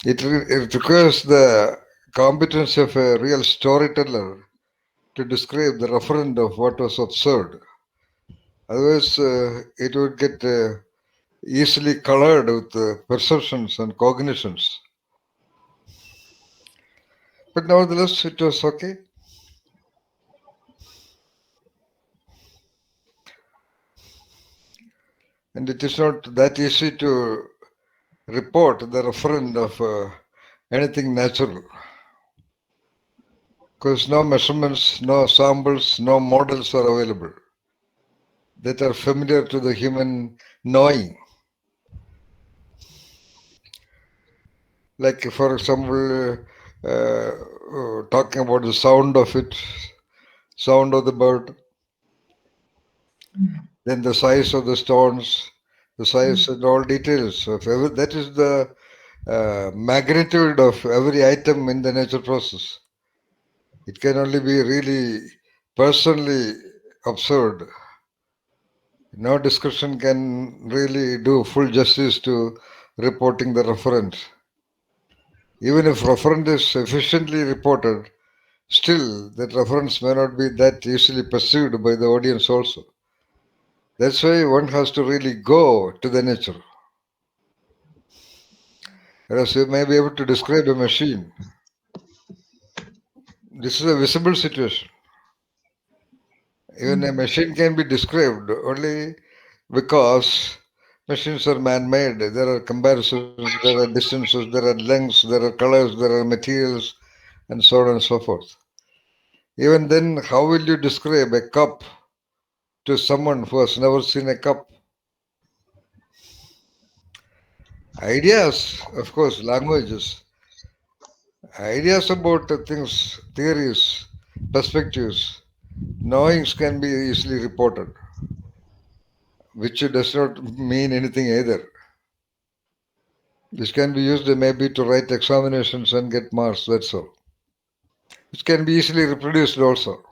It requires the competence of a real storyteller to describe the referent of what was observed. Otherwise, it would get easily colored with perceptions and cognitions. But nevertheless, it was okay. And it is not that easy to report the referent of anything natural. Because no measurements, no samples, no models are available that are familiar to the human knowing. Like, for example, talking about the sound of it, sound of the bird, then the size of the stones, the size and all details of that is the magnitude of every item in the nature process. It can only be really personally observed. No discussion can really do full justice to reporting the referent. Even if referent is efficiently reported, still that reference may not be that easily perceived by the audience also. That's why one has to really go to the nature. Whereas you may be able to describe a machine. This is a visible situation. Even a machine can be described only because machines are man-made. There are comparisons, there are distances, there are lengths, there are colors, there are materials, and so on and so forth. Even then, how will you describe a cup to someone who has never seen a cup? Ideas, of course, languages, ideas about things, theories, perspectives, knowings can be easily reported, which does not mean anything either. This can be used maybe to write examinations and get marks, that's all. Which can be easily reproduced also.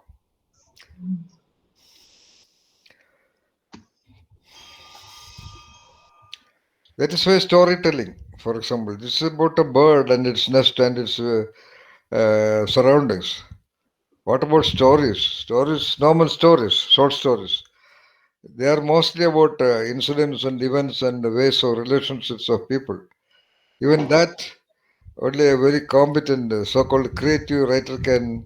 That is why storytelling, for example, this is about a bird and its nest and its surroundings. What about stories? Stories, normal stories, short stories. They are mostly about incidents and events and the ways of relationships of people. Even that, only a very competent so-called creative writer can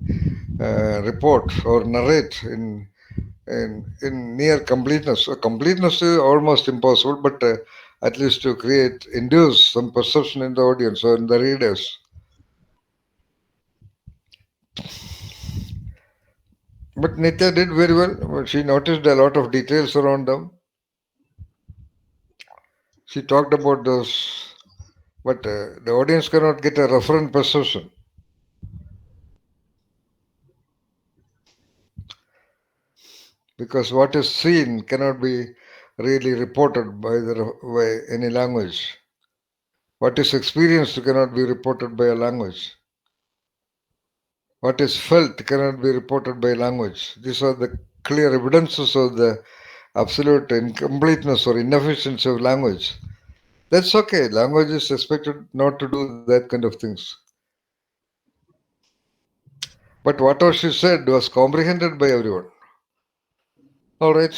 report or narrate in near completeness. So completeness is almost impossible, but at least to induce some perception in the audience or in the readers. But Nitya did very well. She noticed a lot of details around them. She talked about those, but the audience cannot get a referent perception. Because what is seen cannot be really reported by any language. What is experienced cannot be reported by a language. What is felt cannot be reported by language. These are the clear evidences of the absolute incompleteness or inefficiency of language. That's okay. Language is expected not to do that kind of things. But whatever she said was comprehended by everyone. All right.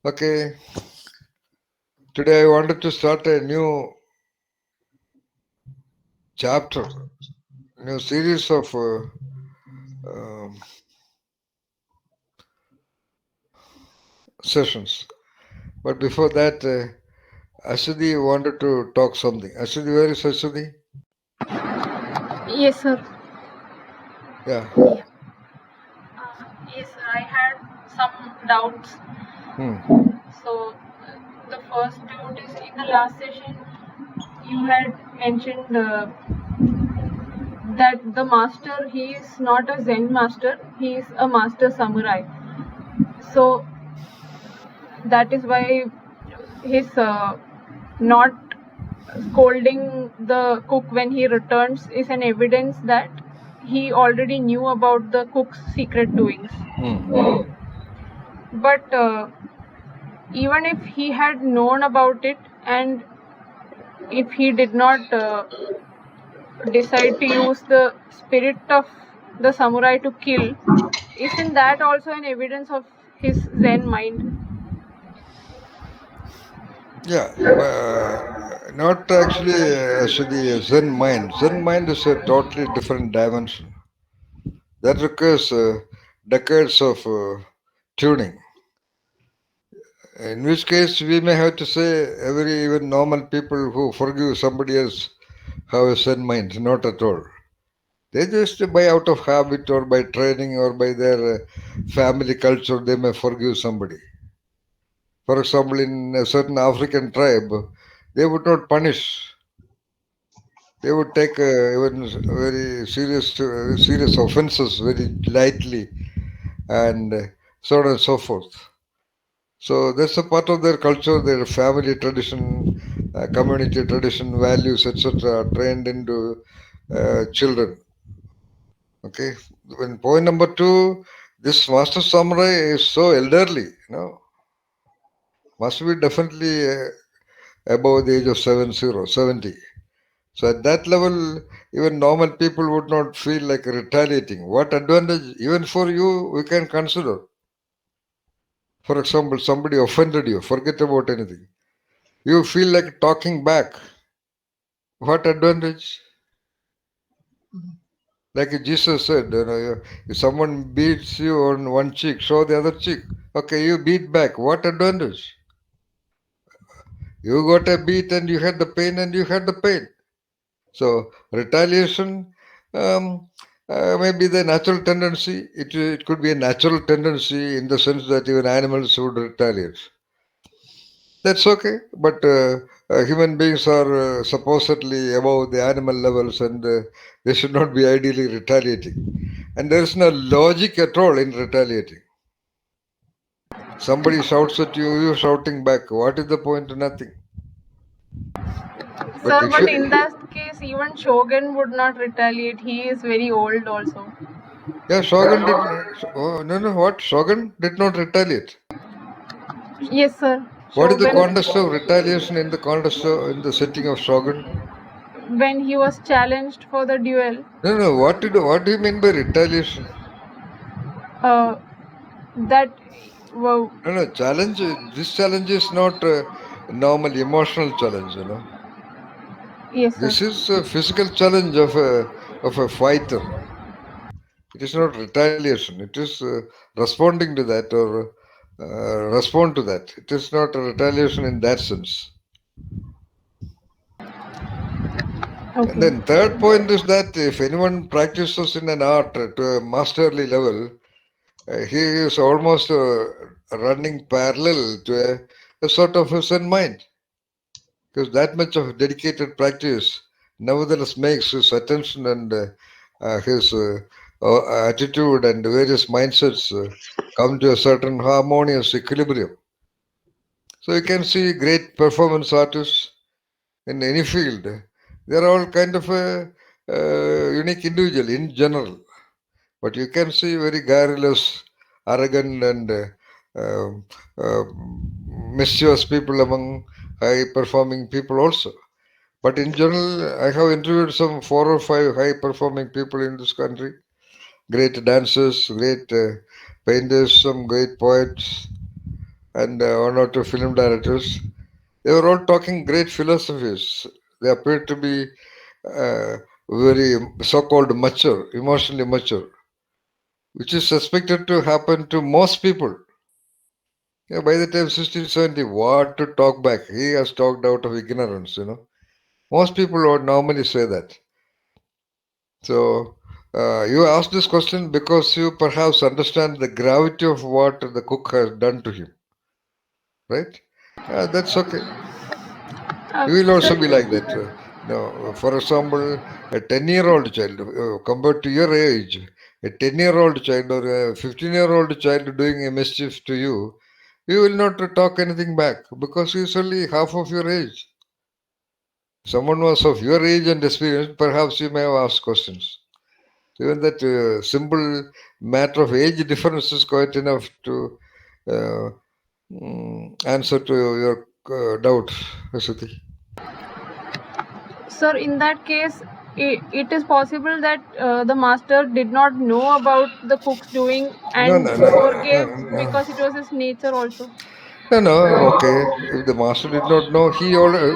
Okay. Today I wanted to start a new chapter, new series of sessions. But before that, Ashwini wanted to talk something. Ashwini, where is Ashwini? Yes, sir. Yeah. Yes, I had some doubts. So, the first doubt is in the last session, you had mentioned that the master, he is not a Zen master, he is a master samurai. So, that is why his not scolding the cook when he returns is an evidence that he already knew about the cook's secret doings. But even if he had known about it and if he did not decide to use the spirit of the samurai to kill, isn't that also an evidence of his Zen mind? Yeah, not actually the Zen mind. Zen mind is a totally different dimension. That requires decades of tuning. In which case, we may have to say every even normal people who forgive somebody else have a Zen mind. Not at all. They just by out of habit or by training or by their family culture, they may forgive somebody. For example, in a certain African tribe, they would not punish. They would take even very serious offences very lightly, and so on and so forth. So that's a part of their culture, their family tradition, community tradition, values, etc., trained into children. Okay. When point number two, this master samurai is so elderly, must be definitely above the age of 70. So at that level, even normal people would not feel like retaliating. What advantage, even for you, we can consider. For example, somebody offended you, forget about anything. You feel like talking back. What advantage? Like Jesus said, if someone beats you on one cheek, show the other cheek. Okay, you beat back. What advantage? You got a beat and you had the pain and you had the pain. So retaliation may be the natural tendency. It could be a natural tendency in the sense that even animals would retaliate. That's okay, but human beings are supposedly above the animal levels, and they should not be ideally retaliating. And there is no logic at all in retaliating. Somebody shouts at you, you're shouting back. What is the point? Nothing. But Sir, if but in you, that case, even Shogun would not retaliate. He is very old also. yeah, Shogun did not. Oh, no, what? Shogun did not retaliate. Yes, sir. What is the Shogun, context of retaliation in the context of, in the setting of Shogun? when he was challenged for the duel, No. What do you mean by retaliation? uh, that wow, No. Challenge. This challenge is not a normal emotional challenge. yes, sir. This is a physical challenge of a fighter. It is not retaliation. It is responding to that or respond to that. It is not a retaliation in that sense. And Okay. then third point is that if anyone practices in an art to a masterly level, he is almost running parallel to a sort of a Zen mind, because that much of dedicated practice nevertheless makes his attention and his attitude and various mindsets come to a certain harmonious equilibrium. So you can see great performance artists in any field. They are all kind of a unique individual in general. But you can see very garrulous, arrogant, and uh, mischievous people among high performing people also. But in general, I have interviewed some 4 or 5 high performing people in this country. Great dancers, great painters, some great poets, and 1 or 2 film directors. They were all talking great philosophies. They appeared to be uh, very so called mature, emotionally mature, which is suspected to happen to most people. Yeah, by the time 16, 70, what to talk back? He has talked out of ignorance. Most people would normally say that. So, you asked this question because you perhaps understand the gravity of what the cook has done to him, right? That's okay. You will also Sir, be like that. For example, a 10-year-old child, compared to your age, a 10-year-old child or a 15-year-old child doing a mischief to you will not talk anything back because he is only half of your age. Someone was of your age and experience, perhaps you may have asked questions. Even that simple matter of age difference is quite enough to answer to your doubt, Asati. Sir, in that case, it is possible that the master did not know about the cook's doing No, and no, no, forgave no, because it was his nature also. no, no. Okay, if the master did not know,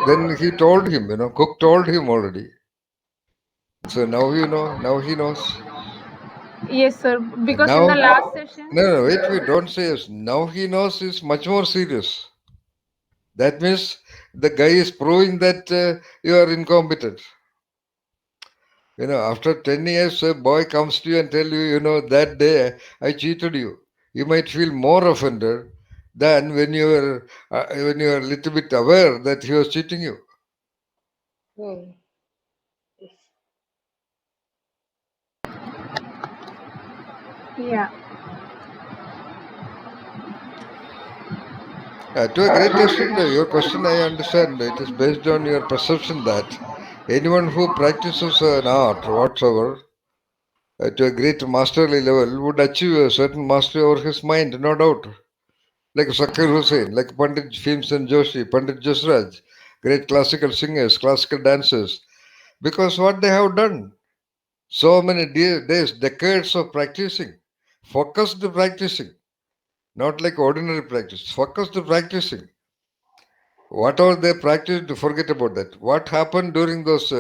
then he told him. Cook told him already. So now you know. Now he knows. Yes, sir. And Because in the now, last session, no, no, wait, we don't say yes. Now he knows is much more serious. That means the guy is proving that you are incompetent. After 10 years, a boy comes to you and tell you, that day I cheated you. You might feel more offended than when you are a little bit aware that he was cheating you. Hmm. Yes. yeah. To a great extent, your question I understand. It is based on your perception that anyone who practices an art whatsoever to a great masterly level would achieve a certain mastery over his mind, no doubt. Like Zakir Hussain, like Pandit Bhimsen Joshi, Pandit Jasraj, great classical singers, classical dancers, because what they have done, so many days, decades of practicing, focused practicing, not like ordinary practice, focused practicing. Whatever they practiced, forget about that. What happened during those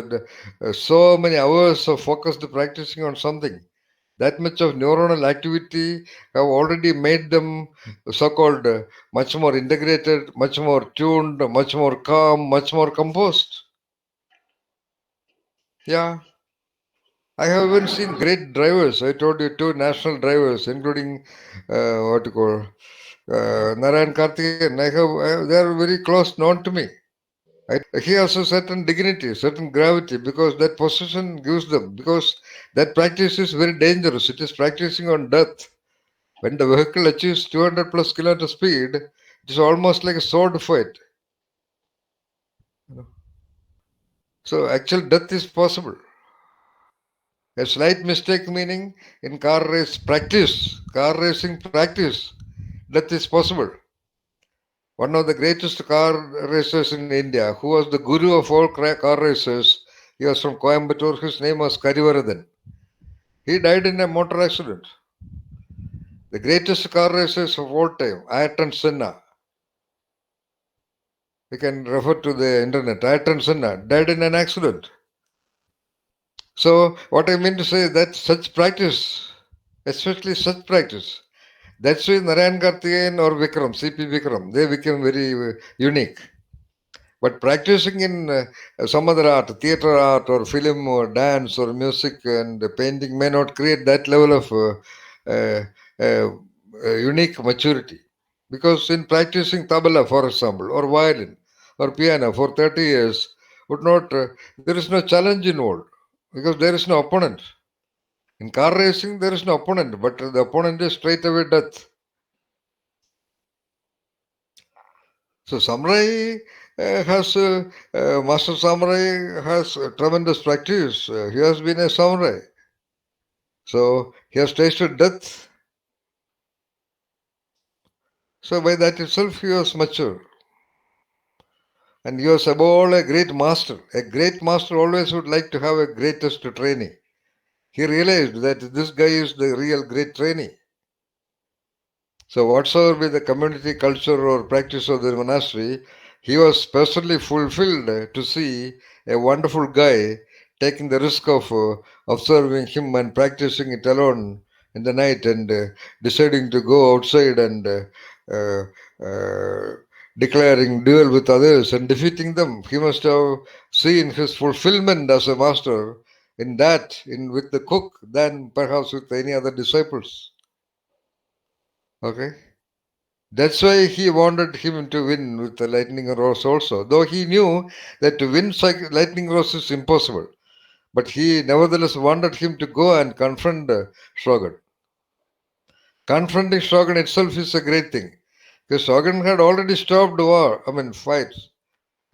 so many hours of focused practicing on something? That much of neuronal activity have already made them so-called much more integrated, much more tuned, much more calm, much more composed. Yeah, I have even seen great drivers. I told you two national drivers, including what you call Narayan Karthikeyan. They are very close known to me. He has a certain dignity, certain gravity, because that position gives them. Because that practice is very dangerous. It is practicing on death. When the vehicle achieves 200 plus kilometer speed, it is almost like a sword fight. So actual death is possible. A slight mistake meaning in car racing practice, death is possible. One of the greatest car racers in India, who was the guru of all car racers, he was from Coimbatore. His name was Karivaradhan. He died in a motor accident. The greatest car racers of all time, Ayrton Senna. You can refer to the internet. Ayrton Senna died in an accident. So what I mean to say is that such practice, especially such practice, that's why Narayan Karthikeyan or Vikram, CP Vikram, they became very unique. But practicing in some other art, theater art or film or dance or music and painting may not create that level of uh, uh, unique maturity. Because in practicing tabla, for example, or violin or piano for 30 years, would not there is no challenge involved because there is no opponent. In car racing, there is no opponent, but the opponent is straight away death. So samurai master samurai has tremendous practice. He has been a samurai. So he has tasted death. So by that itself, he was mature. And he was above all a great master. A great master always would like to have a greatest trainee. He realized that this guy is the real great trainee. So whatsoever be the community culture or practice of the monastery, he was personally fulfilled to see a wonderful guy taking the risk of observing him and practicing it alone in the night and deciding to go outside and uh, uh, declaring duel with others and defeating them. He must have seen his fulfillment as a master in with the cook than perhaps with any other disciples. Okay. That's why he wanted him to win with the lightning rose also, though he knew that to win lightning rose is impossible. But he nevertheless wanted him to go and confront Shogun. Confronting Shogun itself is a great thing. Because Shogun had already stopped war, fights.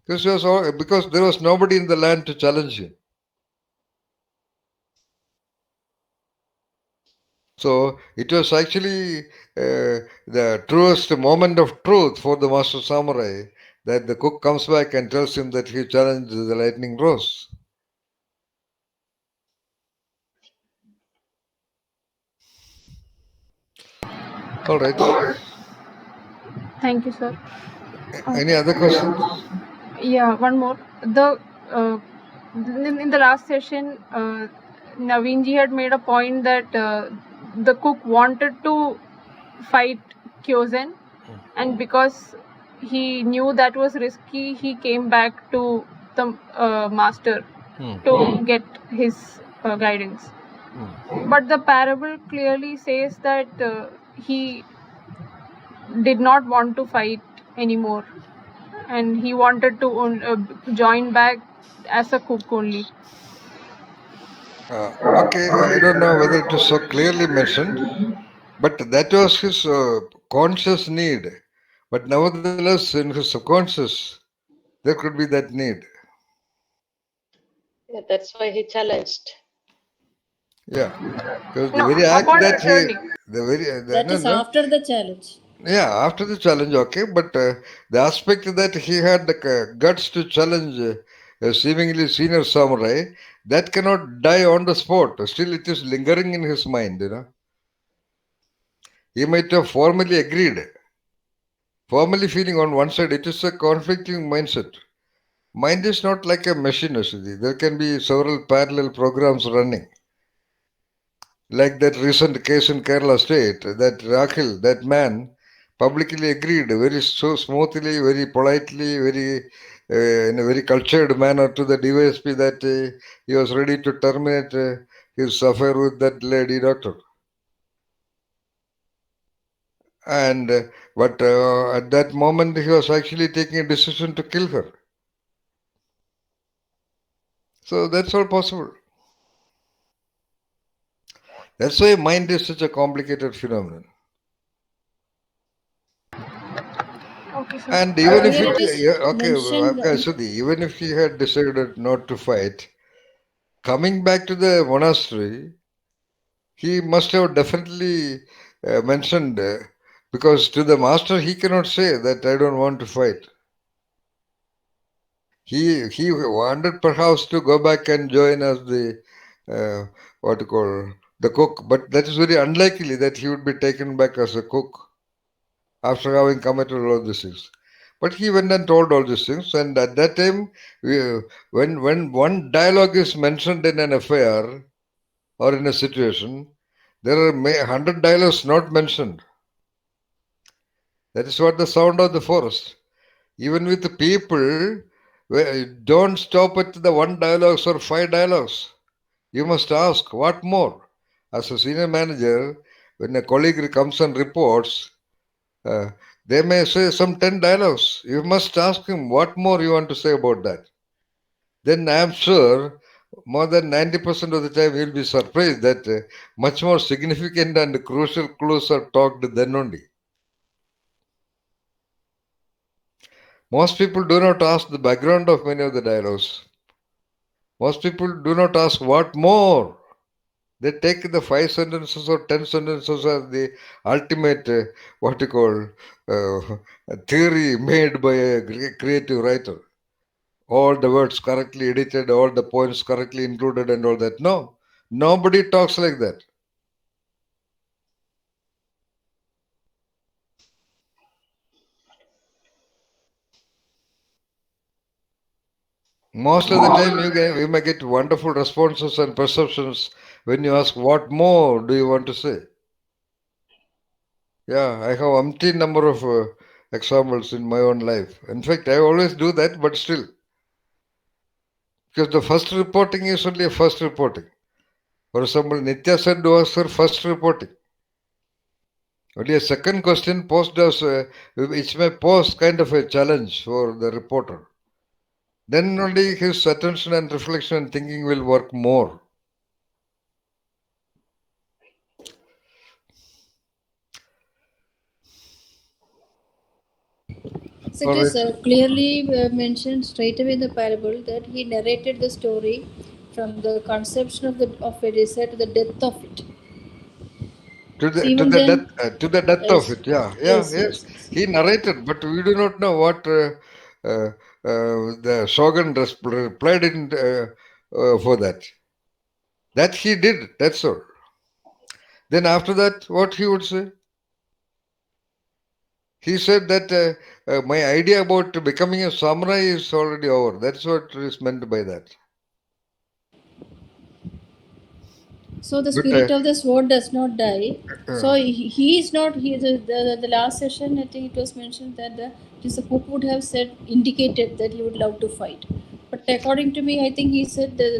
Because there was nobody in the land to challenge him. So it was actually the truest moment of truth for the master samurai that the cook comes back and tells him that he challenged the lightning rose. All right. Thank you, sir. Any other questions? Yeah, one more. The in the last session, Naveen ji had made a point that the cook wanted to fight Kyozen, and because he knew that was risky, he came back to the master Hmm. to get his guidance. Hmm. But the parable clearly says that he did not want to fight anymore, and he wanted to join back as a cook only. Okay, I don't know whether it is so clearly mentioned, but that was his conscious need. But nevertheless, in his subconscious, there could be that need. Yeah, that's why he challenged. Yeah, because the No, very act upon that he, returning. the very, That no, is no, after the challenge. yeah, after the challenge, okay, but the aspect that he had the guts to challenge a seemingly senior samurai, that cannot die on the spot. Still, it is lingering in his mind, you know. He might have formally agreed, formally feeling on one side, it is a conflicting mindset. Mind is not like a machine, Ashwini. There can be several parallel programs running. Like that recent case in Kerala state, that Rakhil, that man, publicly agreed very so smoothly, very politely, very in a very cultured manner to the DYSP that he was ready to terminate his affair with that lady doctor. And but at that moment, he was actually taking a decision to kill her. So that's all possible. That's why mind is such a complicated phenomenon. Okay, sir. And even if Here it he, is yeah, okay, mentioned. okay, Sudhi, even if he had decided not to fight, coming back to the monastery, he must have definitely mentioned, because to the master he cannot say that I don't want to fight. He wanted perhaps to go back and join as the what you call the cook, but that is very unlikely that he would be taken back as a cook after having committed all these things. But he went and told all these things, and at that time, we, when one dialogue is mentioned in an affair or in a situation, there are 100 dialogues not mentioned. That is what the sound of the forest. Even with the people, don't stop at the one dialogues or five dialogues. You must ask, what more? As a senior manager, when a colleague comes and reports, Uh, they may say some 10 dialogues. You must ask him what more you want to say about that. Then I am sure more than 90% of the time you'll be surprised that much more significant and crucial clues are talked then only. Most people do not ask the background of many of the dialogues. Most people do not ask what more. They take the 5 sentences or 10 sentences as the ultimate, what you call, theory made by a creative writer. All the words correctly edited, all the points correctly included, and all that. No, nobody talks like that. Most of the time, you may get wonderful responses and perceptions when you ask, "What more do you want to say?" Yeah, I have umpteen number of examples in my own life. In fact, I always do that, but still, because the first reporting is only a first reporting. For example, Nitya said was her first reporting. Only a second question posed as which may pose kind of a challenge for the reporter. Then only his attention and reflection and thinking will work more. So it All is right. clearly mentioned straight away in the parable that he narrated the story from the conception of a desire to the death of it. So To even the death then, of yes, it. Yeah, yeah, yes, yes. yes, yes. He narrated, but we do not know what the Shogun replied in for that. That he did. That's all. Then after that, what he would say? He said that my idea about becoming a samurai is already over. That's what is meant by that. So the But spirit of the sword does not die. uh, So he is not. He the last session, I think it was mentioned that the cook would have said indicated that he would love to fight. But according to me, I think he said the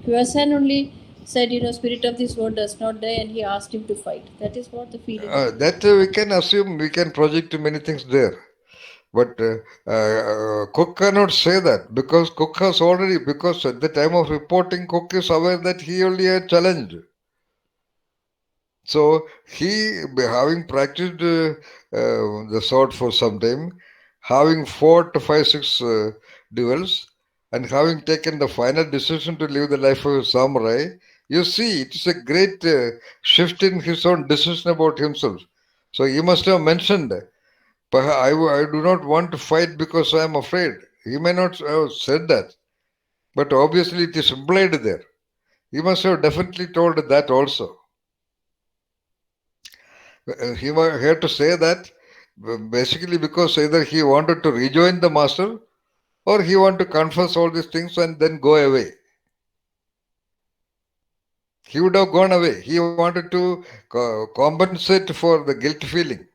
Kyosan only said, spirit of the sword does not die, and he asked him to fight. That is what the feeling I get. that we can assume, we can project many things there. But Cook cannot say that because Cook has already, because at the time of reporting, Cook is aware that he only had challenged. So he, having practiced the sword for some time, having fought 5, 6 duels, and having taken the final decision to live the life of a samurai, you see, it is a great shift in his own decision about himself. So he must have mentioned, I do not want to fight because I am afraid. He may not have said that, but obviously it is implied there. He must have definitely told that also. He had to say that basically because either he wanted to rejoin the master or he wanted to confess all these things and then go away. He would have gone away. He wanted to compensate for the guilt feeling.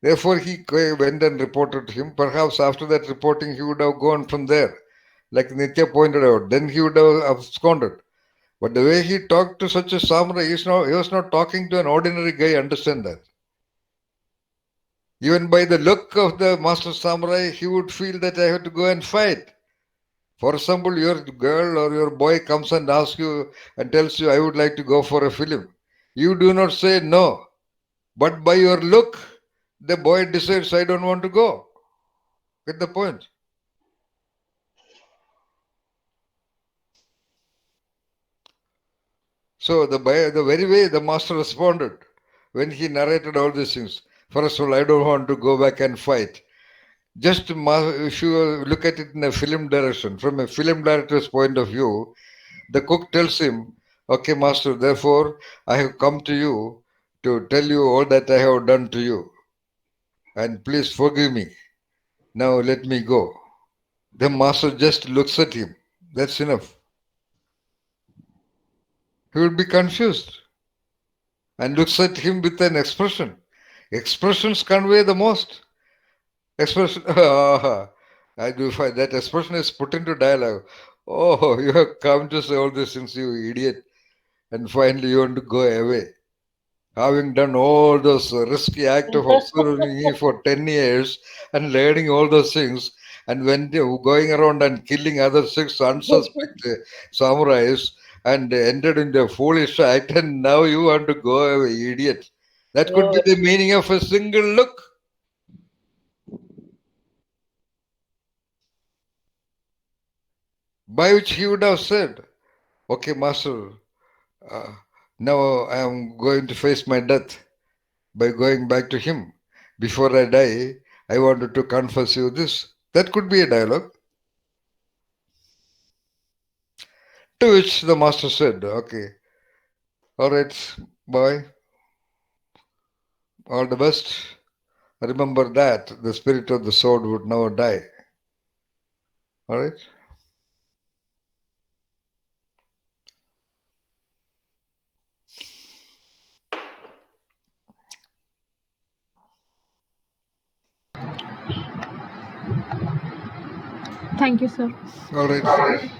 Therefore, he went and reported to him. Perhaps after that reporting, he would have gone from there, like Nitya pointed out. Then he would have absconded. But the way he talked to such a samurai, he was not talking to an ordinary guy. Understand that. Even by the look of the master samurai, he would feel that I have to go and fight. For example, your girl or your boy comes and asks you and tells you, I would like to go for a film. You do not say no. But by your look, the boy decides, I don't want to go. Get the point? So the very way the master responded when he narrated all these things. First of all, I don't want to go back and fight. Just if you look at it in a film direction, from a film director's point of view, the cook tells him, okay, master, therefore I have come to you to tell you all that I have done to you. And please forgive me. Now let me go. The master just looks at him. That's enough. He will be confused and looks at him with an expression. Expressions convey the most. Expression, I do find that expression is put into dialogue. Oh, you have come to say all these things, you idiot. And finally you want to go away. Having done all those risky act of observing me for 10 years and learning all those things, and when going around and killing other 6 unsuspect samurais and entered into a foolish act, and now you want to go away, idiot. That could be No, the meaning of a single look, by which he would have said, okay, master, uh, now I am going to face my death by going back to him. Before I die, I wanted to confess you this. That could be a dialogue. To which the master said, okay, all right, boy, all the best. Remember that the spirit of the sword would never die. All right? Thank you, sir. All right.